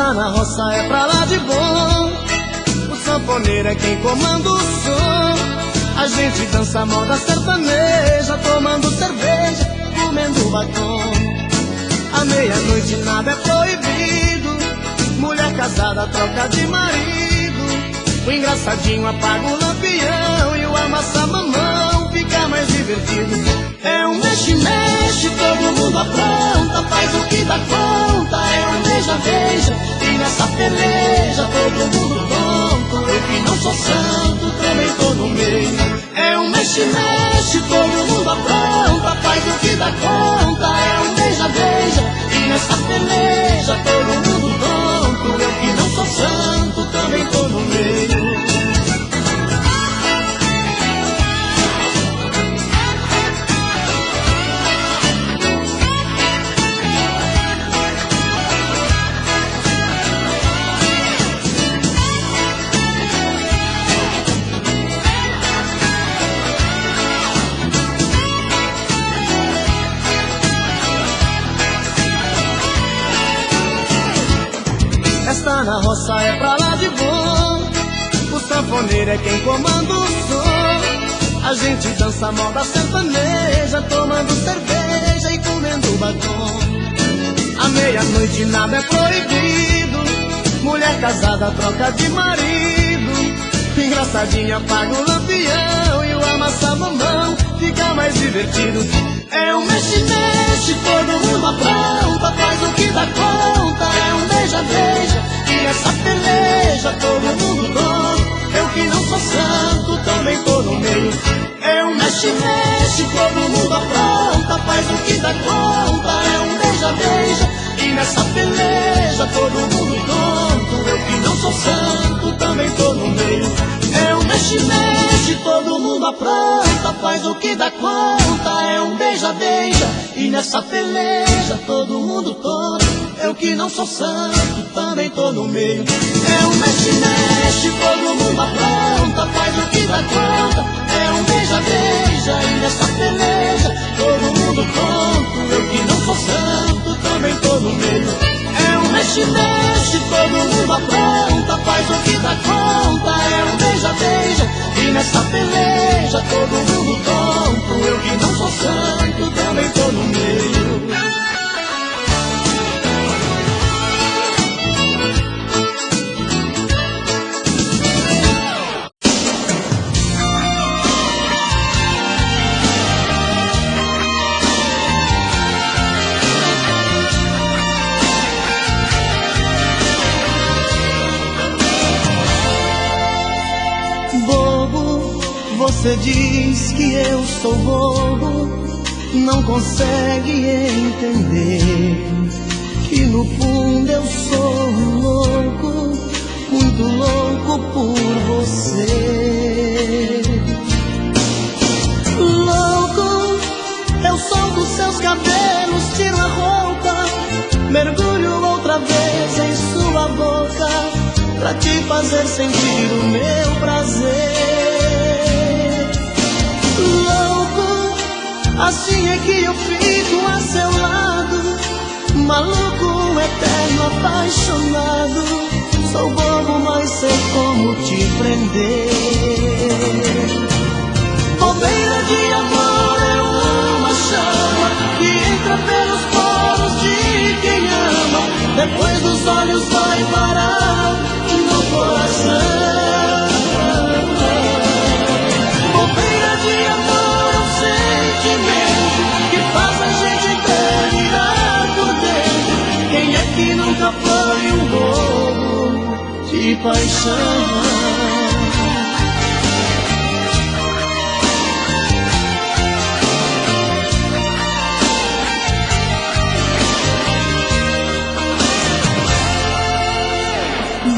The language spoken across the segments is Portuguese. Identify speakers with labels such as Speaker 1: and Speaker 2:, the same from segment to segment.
Speaker 1: Está na roça é pra lá de bom, o sanfoneiro é quem comanda o som. A gente dança moda sertaneja, tomando cerveja, comendo batom. À meia-noite nada é proibido, mulher casada troca de marido. O engraçadinho apaga o lampião e o amassa-mamão fica mais divertido. É um mexe-mexe, todo mundo apronta, faz o que dá conta. É um beija-beija, e nessa peleja todo mundo tonto. Eu que não sou santo, também tô no meio. É um mexe-mexe, todo mundo apronta, faz o que dá conta. É um beija-beija, e nessa peleja todo mundo tonto. Eu que não sou santo, também tô no meio. Está na roça é pra lá de bom, o sanfoneiro é quem comanda o som. A gente dança moda sertaneja, tomando cerveja e comendo batom. À meia-noite nada é proibido, mulher casada troca de marido. Engraçadinha apaga o lampião e o amassa-mamão fica mais divertido. É um mexe-mexe, todo mundo apronta, faz o que dá conta. É um beija-beija, e essa peleja todo mundo dono. Eu que não sou santo, também tô no meio. É um mexe-mexe, todo mundo apronta, faz o que dá conta. É um beija-beija, e nessa peleja todo mundo tonto. Eu que não sou santo, também tô no meio. É um mexe-mexe, todo mundo apronta, faz o que dá conta. É um beija-beija, e nessa peleja todo mundo tonto. Eu que não sou santo, também tô no meio. É um mexe-mexe, todo mundo apronta, faz o que dá conta. É um beija-beija, e nessa peleja todo mundo tonto. Eu que não sou santo, também tô no meio. É um mexe-mexe, todo mundo apronta, faz o que dá conta. É um beija-beija, e nessa peleja todo mundo tonto. Eu que não sou santo, também tô no meio. Você diz que eu sou bobo, não consegue entender que no fundo eu sou louco, muito louco por você. Louco, eu solto seus cabelos, tiro a roupa, mergulho outra vez em sua boca, pra te fazer sentir o meu prazer. Louco, assim é que eu fico a seu lado, maluco, eterno, apaixonado. Sou bobo, mas sei como te prender. Bobeira de amor é uma chama que entra pelos poros de quem ama, depois dos olhos vai parar no coração. Bobeira de amor é um sentimento que faz a gente delirar por dentro. Quem é que nunca foi um bobo de paixão?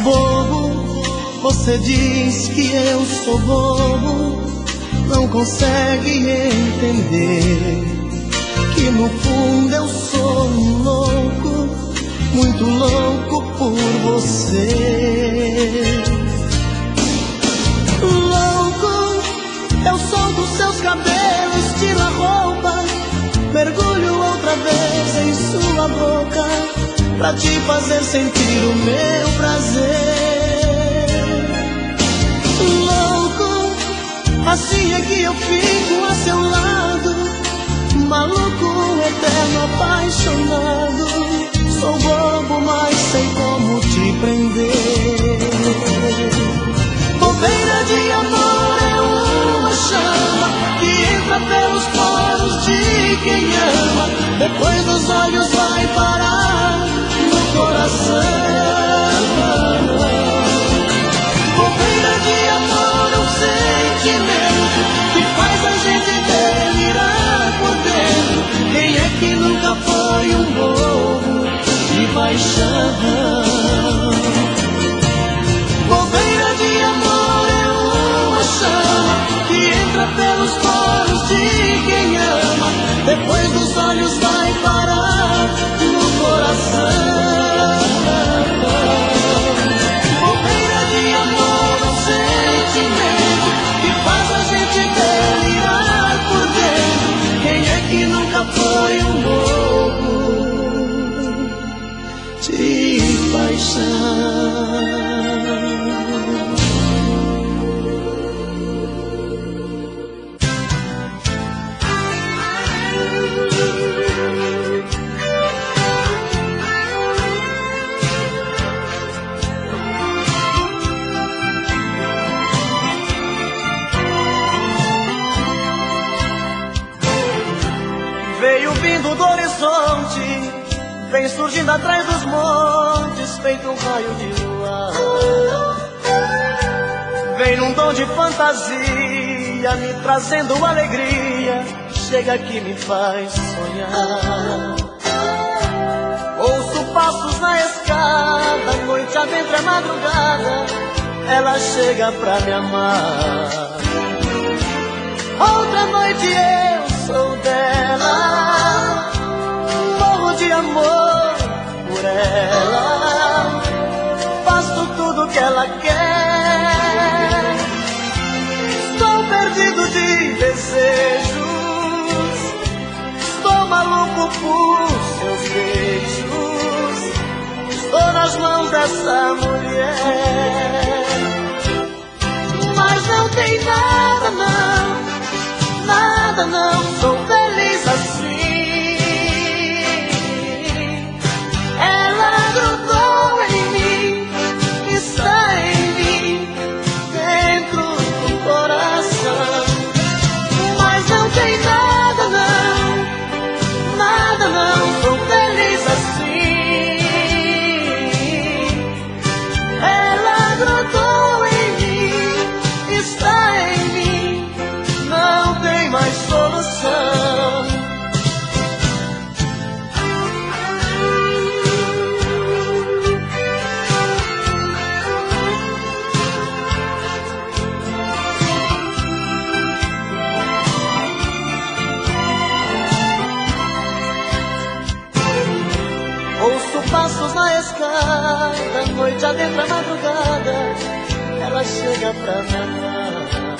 Speaker 1: Bobo, você diz que eu sou bobo, não consegue entender que no fundo eu sou louco, muito louco por você. Louco, eu solto seus cabelos, tiro a roupa, mergulho outra vez em sua boca, pra te fazer sentir o meu prazer. Louco, assim é que eu fico a seu lado, maluco, eterno, apaixonado. Sou bobo, mas sei como te prender. Bobeira de amor é uma chama que entra pelos poros de quem ama, depois dos olhos vai parar no coração. Bobeira de amor é um sentimento que faz a gente delirar por dentro. Quem é que nunca foi um bobo de paixão? Bobeira de amor é uma chama que entra pelos poros de quem ama, depois dos olhos vai parar no coração. Bobeira de amor é um sentimento que faz a gente delirar por dentro. Quem é que nunca foi um bobo de paixão? Veio vindo do horizonte, vem surgindo atrás dos montes, feito um raio de lua. Vem num tom de fantasia, me trazendo alegria, chega que me faz sonhar. Ouço passos na escada, noite adentro é madrugada, ela chega pra me amar. Outra noite eu sou dela, morro de amor por ela, faço tudo que ela quer. Estou perdido de desejos, estou maluco por seus beijos, estou nas mãos dessa mulher. Mas não tem nada não, nada não, sou feliz assim. Ela grudou em mim, está em mim, dentro do coração. Mas não tem nada não, nada não, sou feliz assim. Ela grudou em mim, está em mim, não tem mais solução. Ouço passos na escada, noite adentro a madrugada, ela chega pra me amar.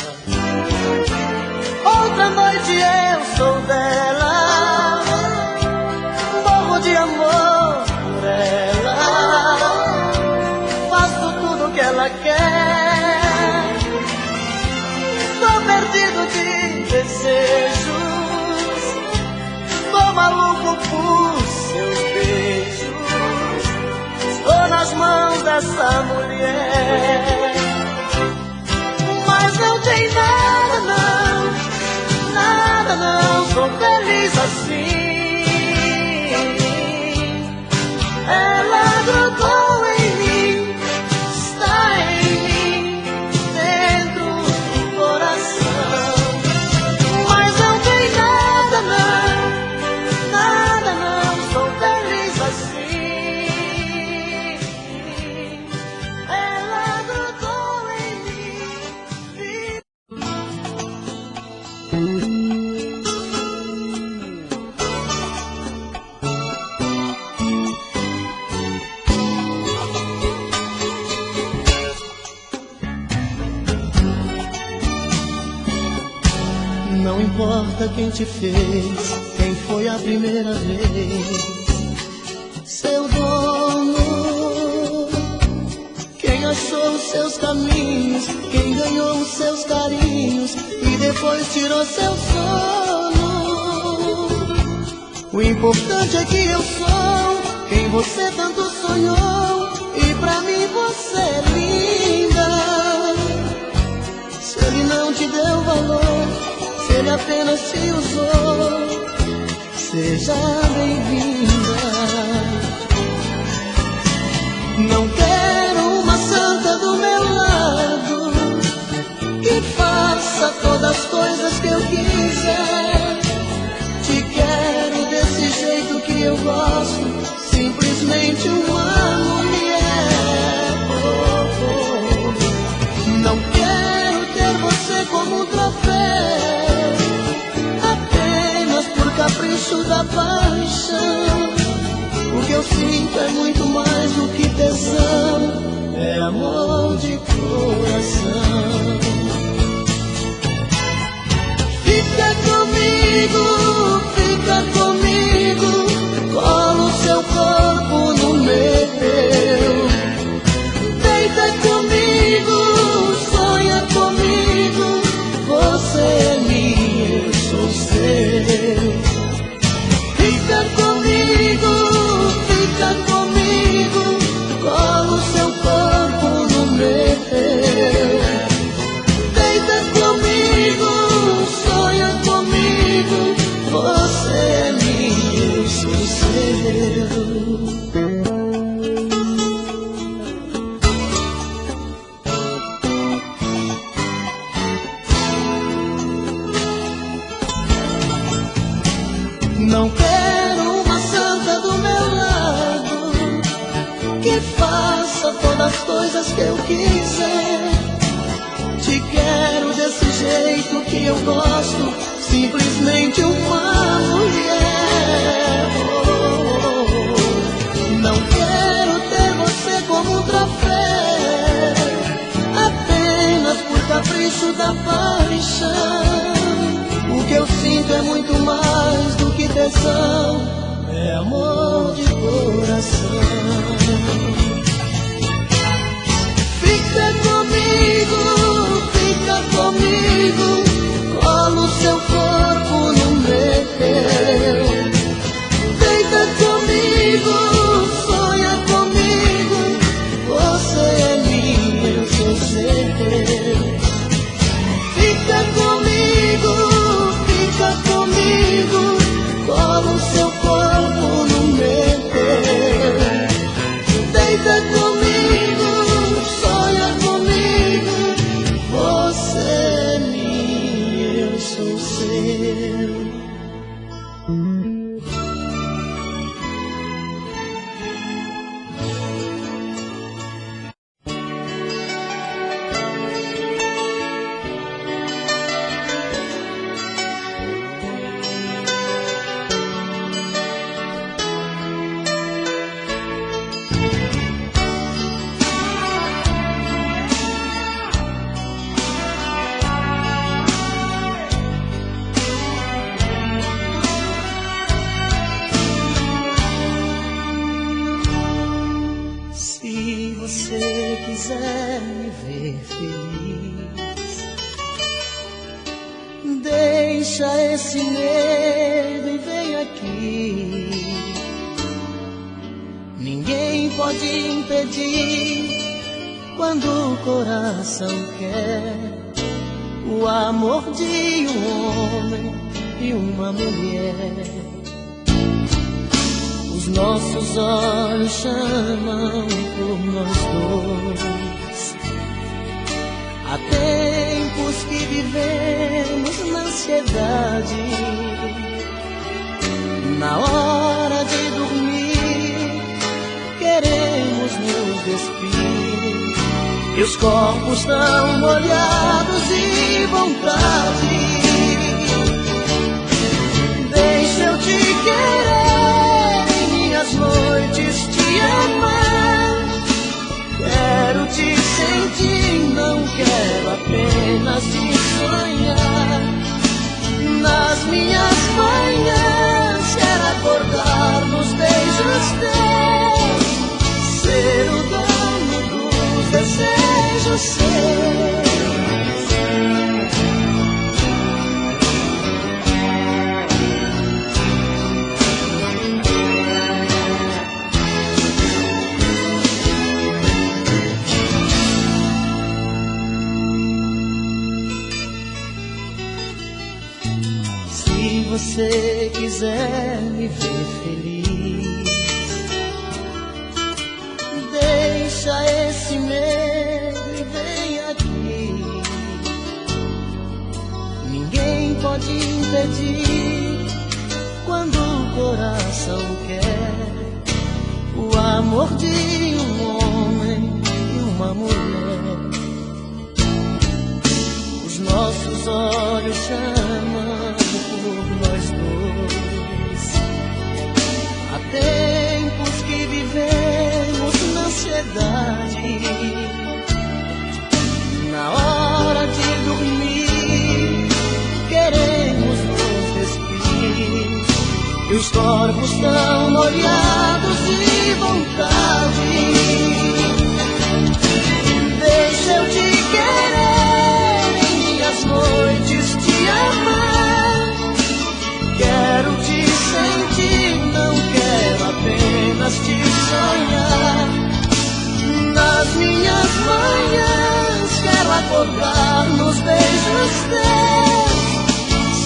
Speaker 1: Outra noite eu sou dela, morro de amor por ela, faço tudo que ela quer. Estou perdido de desejos, estou maluco por seus beijos, estou nas mãos dessa mulher. Mas não tem nada não, nada não, sou feliz assim. Ela grudou em mim, está em mim, dentro do coração. Mas não tem nada não, nada não, sou feliz assim. Ela grudou em mim. Não importa quem te fez, quem foi a primeira vez. seu dono. Quem achou os seus caminhos, quem ganhou os seus carinhos e depois tirou seu sono. O importante é que eu sou quem você tanto sonhou, e pra mim você é linda. Se ele não te deu valor, se ele apenas te usou, seja bem-vinda. Não quero uma santa do meu lado que faça todas as coisas que eu quiser. Te quero desse jeito que eu gosto, simplesmente uma mulher. Não quero ter você como um troféu, apenas por capricho da paixão. O que eu sinto é muito mais do que tesão, é amor de coração. Fica comigo, colo seu corpo no meu. Deita comigo, sonha comigo, você é minha, eu sou seu. Fica comigo, colo seu corpo no meu. Deita comigo, sonha comigo, você é minha, eu sou seu. Não quero uma santa do meu lado que faça todas as coisas que eu quiser. Te quero desse jeito que eu gosto, simplesmente uma mulher. Não quero ter você como um troféu, apenas por capricho da paixão. O que eu sinto é muito mais do que tesão, é amor de coração. Fica comigo, colo seu corpo no meu. Deita comigo, sonha comigo, você é minha, eu sou seu. Fica comigo, colo seu corpo no meu. Deita comigo, sonha comigo, você é minha, eu sou seu. Quiser me ver feliz, deixa esse medo e vem aqui. Ninguém pode impedir quando o coração quer o amor de um homem e uma mulher. Os nossos olhos chamam por nós dois. Há tempos que vivemos na ansiedade. Na hora de dormir, queremos nos despir. E os corpos tão molhados de vontade. Deixa eu te querer, minhas noites te amar. Quero te sentir, não quero apenas te sonhar. Nas minhas manhãs quero acordar nos beijos teus. seus. Se você quiser me ver feliz, deixa esse medo e vem aqui. Ninguém pode impedir quando o coração quer o amor de um homem e uma mulher. Os nossos olhos chamam por nós dois. Há tempos que vivemos na ansiedade. Na hora de dormir, queremos nos despedir. E os corpos tão molhados de vontade. Deixa eu te querer em minhas noites, te amar. Quero te sentir, não quero apenas te sonhar. Nas minhas manhãs quero acordar nos beijos teus,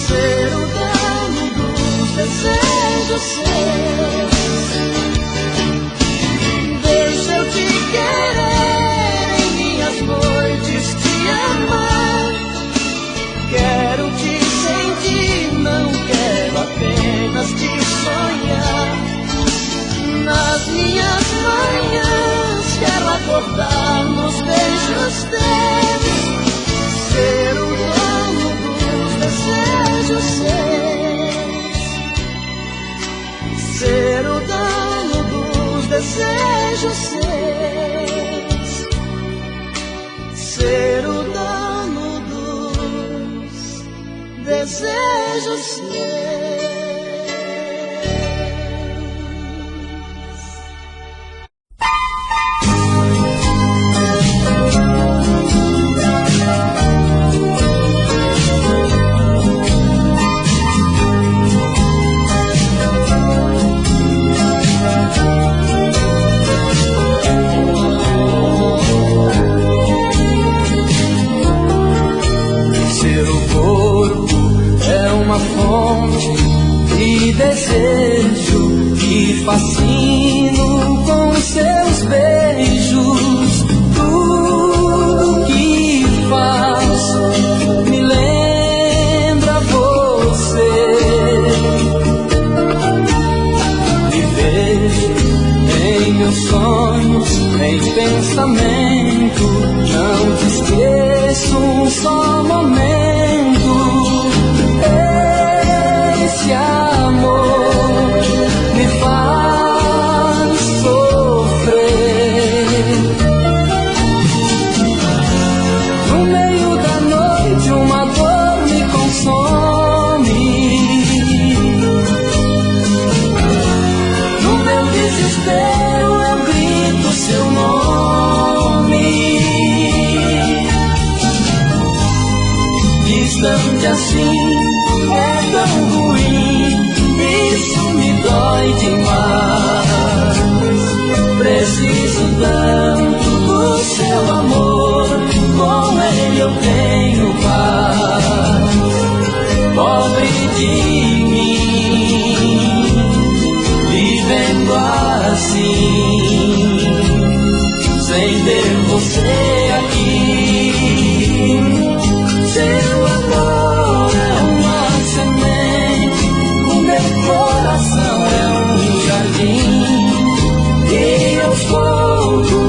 Speaker 1: ser o dono dos desejos seus. Deixa eu te querer em minhas noites, te amar. Quero te sentir, não quero apenas te sonhar. Nas minhas manhãs quero acordar nos beijos teus, ser o dono dos desejos seus, ser o dono dos desejos seus, ser o dono dos desejos seus.
Speaker 2: Desejo e fascino com seus beijos. Tudo que faço me lembra você. Me vejo em meus sonhos, em pensamento. Não te esqueço um só momento. Esse amor me faz sofrer. No meio da noite uma dor me consome. No meu desespero eu grito seu nome. Distante assim é tão ruim, isso me dói demais. Preciso tanto do seu amor, com ele eu tenho paz. Pobre de mim, vivendo assim, sem ter você aqui. Seu amor é uma semente, o meu coração é um jardim, e aos poucos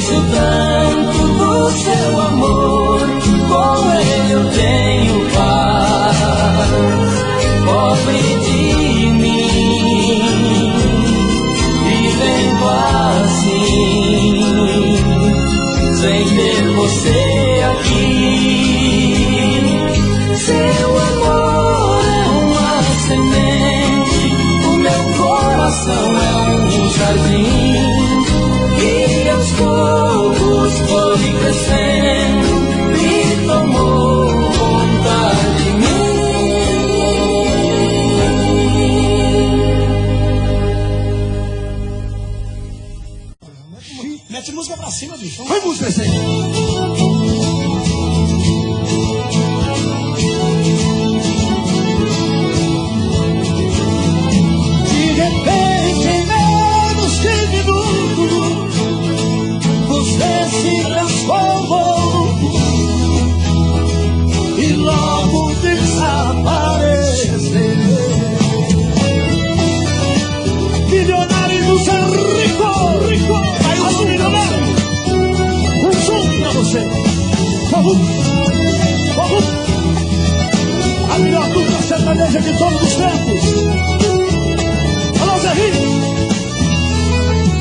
Speaker 2: Preciso tanto do seu amor, com ele eu tenho paz. Pobre de mim, vivendo assim, sem ter você aqui. Seu amor é uma semente, o meu coração é um jardim, e aos poucos foi crescendo e tomou conta de mim.
Speaker 3: Mete música pra cima, bicho.
Speaker 4: Vai música, esse aí.
Speaker 3: De repente, em menos de minutos, você se transformou e logo desapareceu. Milionário do San Rico, aí o milionário, um som pra você. Vamos. A melhor dupla sertaneja de todos os tempos. Alô, Zé Rio.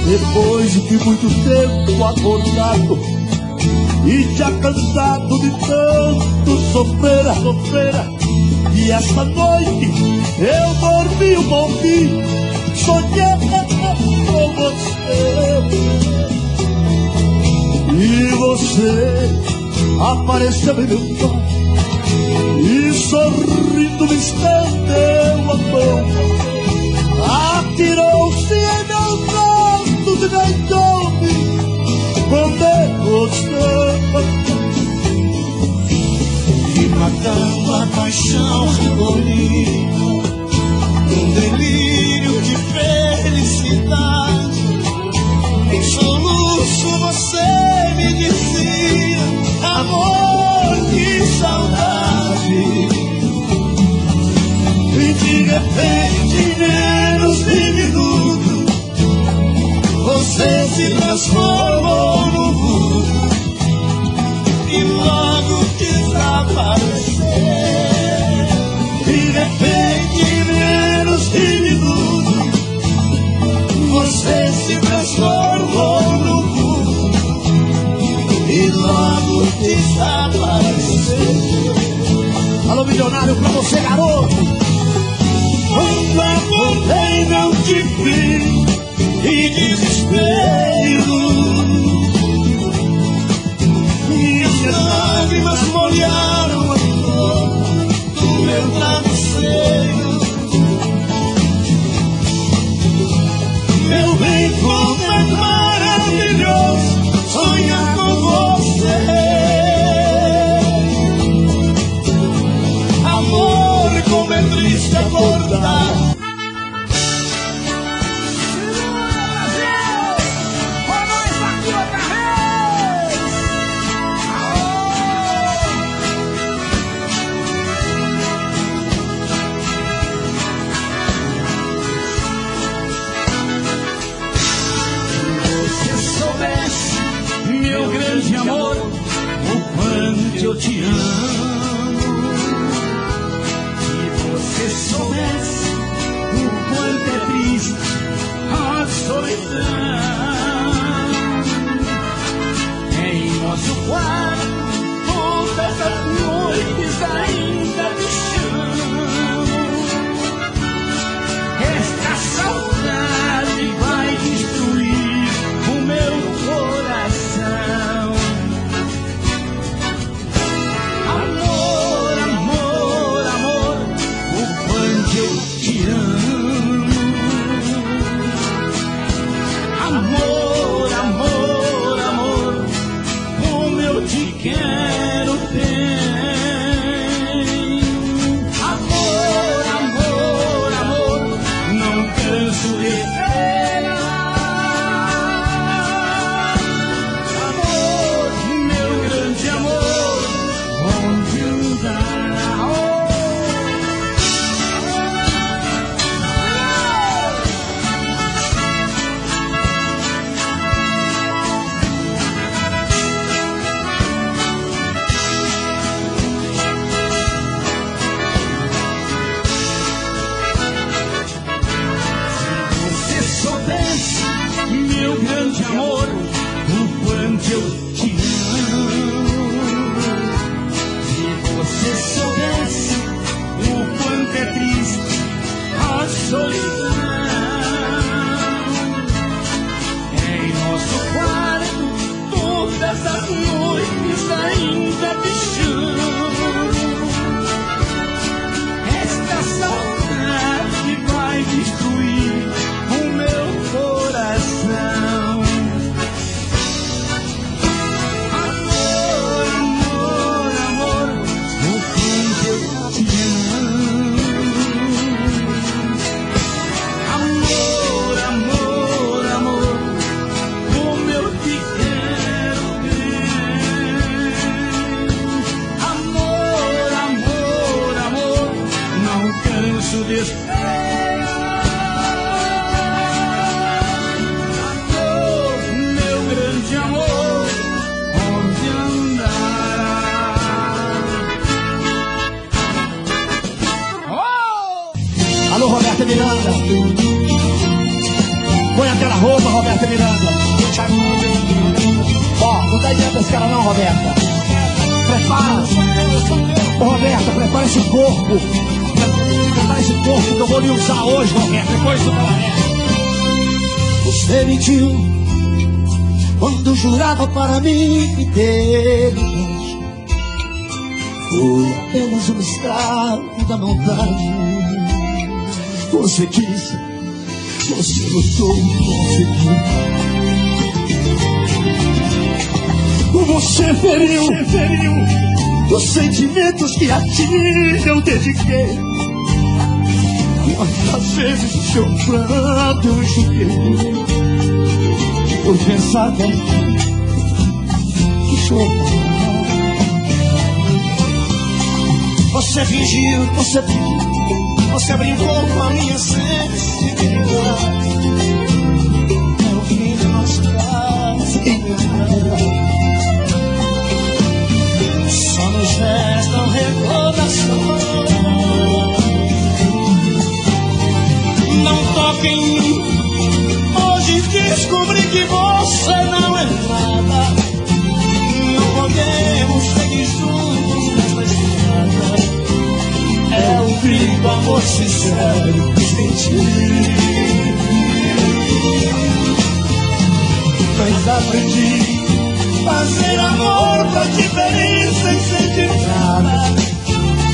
Speaker 3: Depois de muito tempo acordado e já cansado de tanto sofrer, e esta noite eu dormi um pouquinho, sonhei com você, e você apareceu em meu quarto e sorrindo me estendeu a mão, atirou-se em meus braços e deitou-me com devoção, e matando a paixão recolhida, um delírio de felicidade, em soluço você me dizia: amor, que saudade. E de repente, em menos de minuto, você se transformou no vulto e logo desapareceu. De repente, em menos de minuto, você se transformou no vulto e logo desapareceu. Alô, milionário, pra você, garoto. Quando acordei não te vi, e desespero, minhas lágrimas molharam a cor do meu travesseiro. Meu bem, como é maravilhoso sonhar com você. Amor, como é triste acordar. Meu grande amor, o quanto eu te amo. Se você soubesse o quanto é triste a solidão, em nosso quarto todas as noites ainda me chamam. Esta saudade vai destruir o meu coração. Amor, amor, amor, o quanto eu te amo. Amor, amor, amor, como eu te quero bem. Amor, amor, amor, não canso de esperar. Amor, meu grande amor, onde andar? aquela roupa, Roberta Miranda. Ó, não dá ideia pra esse cara não, Roberta. Prepara. Ô, Roberta, prepara esse corpo. Prepara esse corpo que eu vou lhe usar hoje, Roberta. Depois do Calaré.
Speaker 1: Você mentiu quando jurava para mim que teve beijo. Foi apenas um escravo da maldade. Você quis, você lutou e conseguiu. Você feriu os sentimentos que a ti eu dediquei. Quantas vezes o seu pranto eu enxuguei por pensar que chorava. Você fingiu, você brincou com a minha sensibilidade. É o fim do nosso caso. Só nos restam recordações. Não toque em mim. Hoje descobri que você não é nada. Não podemos seguir juntos nesta estrada. É o fim do amor sincero que senti. Mas aprendi fazer amor pra te ver sem sentir nada.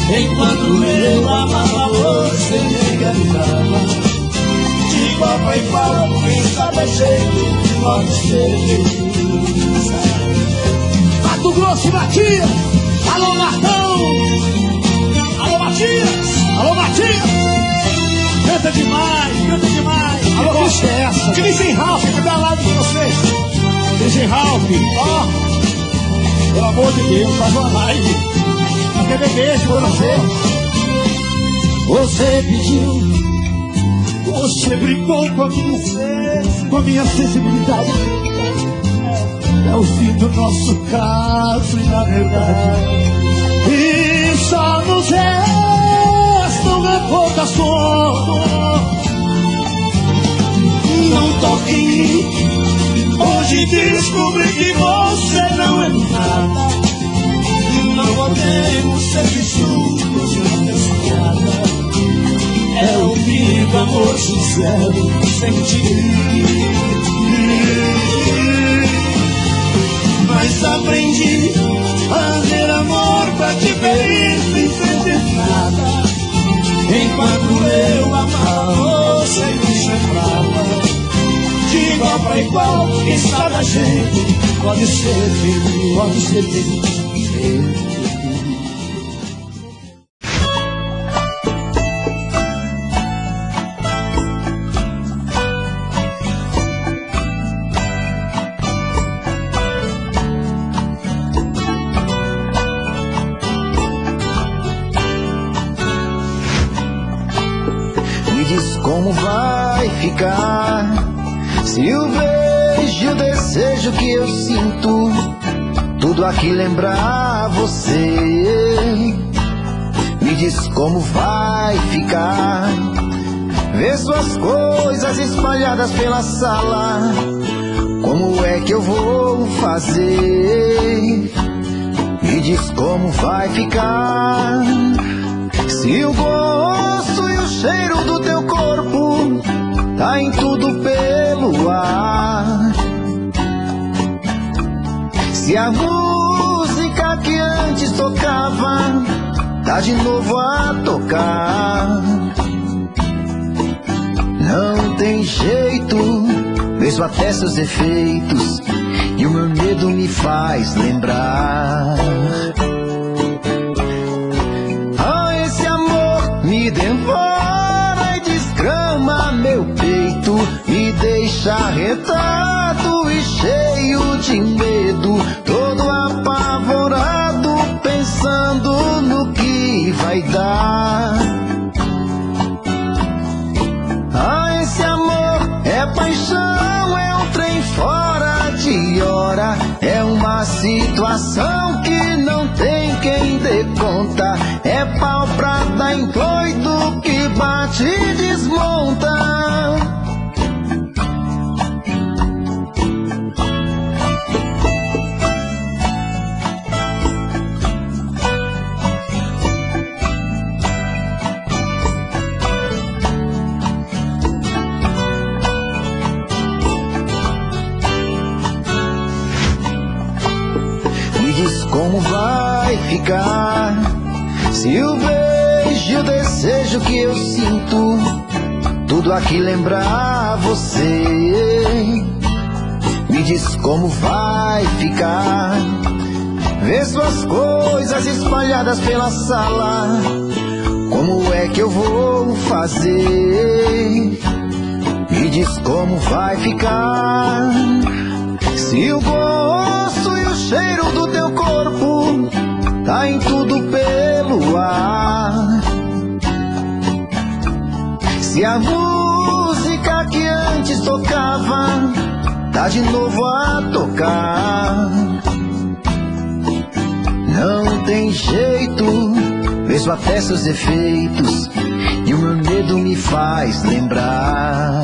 Speaker 1: Enquanto eu amava você me enganava. De igual pra igual, quem sabe é jeito, pode ser feliz. Mato Grosso e Matias, alô Martão, alô Matias, alô Matias. Canta demais, canta demais. Alô, que é essa? Dirigem Ralph, que dá lado de vocês. Dirigem Ralph, ó, pelo amor de Deus, faz uma live. Quer beijo pra você. Você pediu, você brincou com a minha sensibilidade. É o fim do nosso caso e na verdade. E só nos restam recordações. Não toque em mim. Hoje descobri que você não é nada. Não podemos ser juntos nesta estrada. É o fim do amor sincero sentir. Mas aprendi a fazer amor pra te ver sem sentir nada. Enquanto eu amava, você me chamava. De igual pra igual, quem sabe a gente pode ser feliz, pode ser feliz. Me diz como vai ficar se o beijo e o desejo que eu sinto tudo aqui lembrar você. Me diz como vai ficar ver suas coisas espalhadas pela sala. Como é que eu vou fazer? Me diz como vai ficar se o gosto e o cheiro do teu corpo tá em tudo pelo ar. Se a música que antes tocava tá de novo a tocar. Não tem jeito, vejo até seus efeitos e o meu medo me faz lembrar. Ah, esse amor me devora e desgrama meu peito, me deixa arretado e cheio de medo, todo apavorado, pensando no que vai dar. Ah, esse amor é paixão, é um trem fora de hora, é uma situação que não tem quem dê conta, é pau pra dar em doido que bate e desmonta.
Speaker 4: como vai ficar. Se o beijo e o desejo que eu sinto, tudo aqui lembrar você, me diz como vai ficar. Vê suas coisas espalhadas pela sala, como é que eu vou fazer? Me diz como vai ficar. Se o gosto e o cheiro do teu corpo tá em tudo pelo ar, se a música que antes tocava tá de novo a tocar, não tem jeito, vejo até seus defeitos e o meu medo me faz lembrar.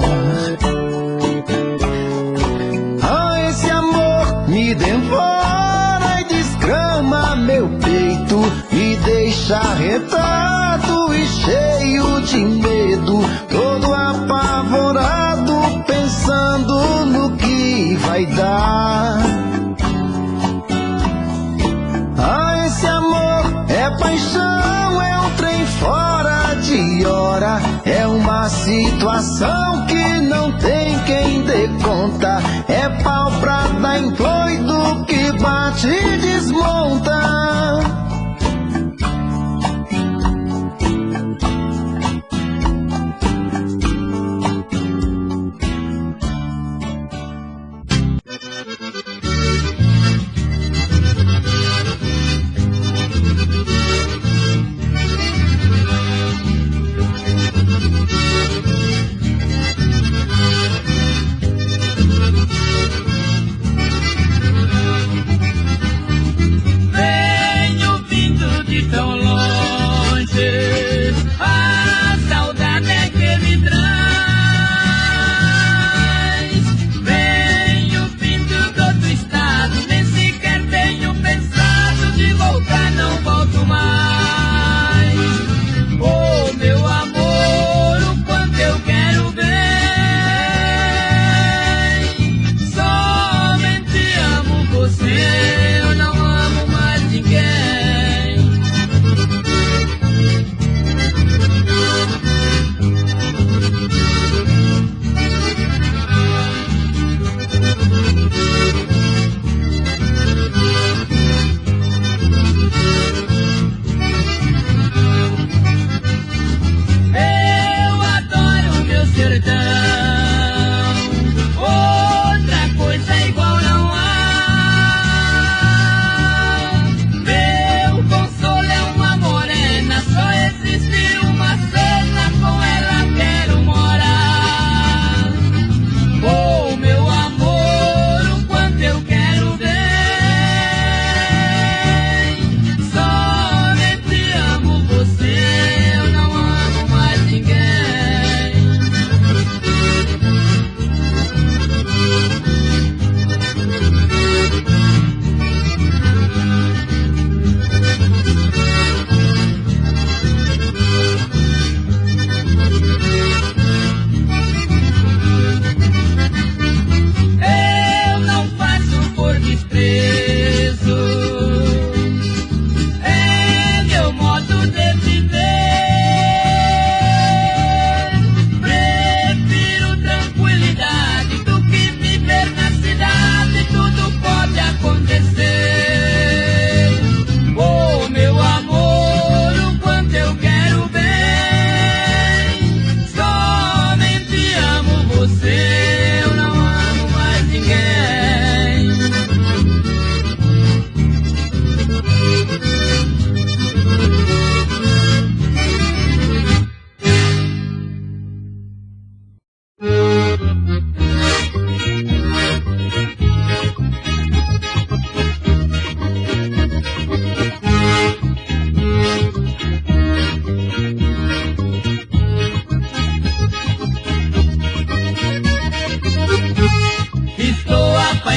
Speaker 4: Ah, esse amor me devora e desgrama meu peito, me deixa arretado e cheio de medo, todo apavorado, pensando no que vai dar. Ah, esse amor é paixão, é um trem fora de hora, é uma situação que não tem quem dê conta, é pau pra dar em doido que bate e desmonta.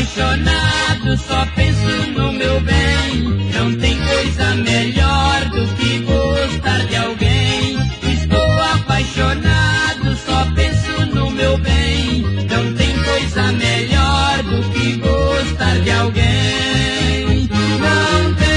Speaker 2: apaixonado, só penso no meu bem. Não tem coisa melhor do que gostar de alguém. Estou apaixonado, só penso no meu bem. Não tem coisa melhor do que gostar de alguém. Não tem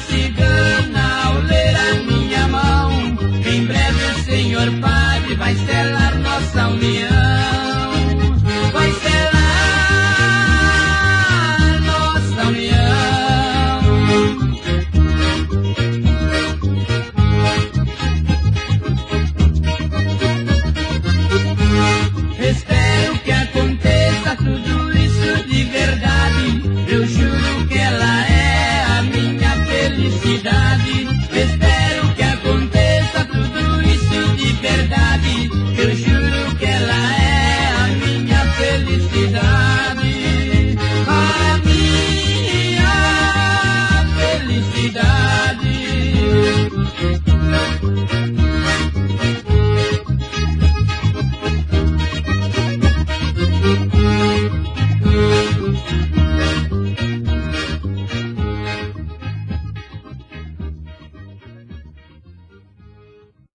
Speaker 2: cigana.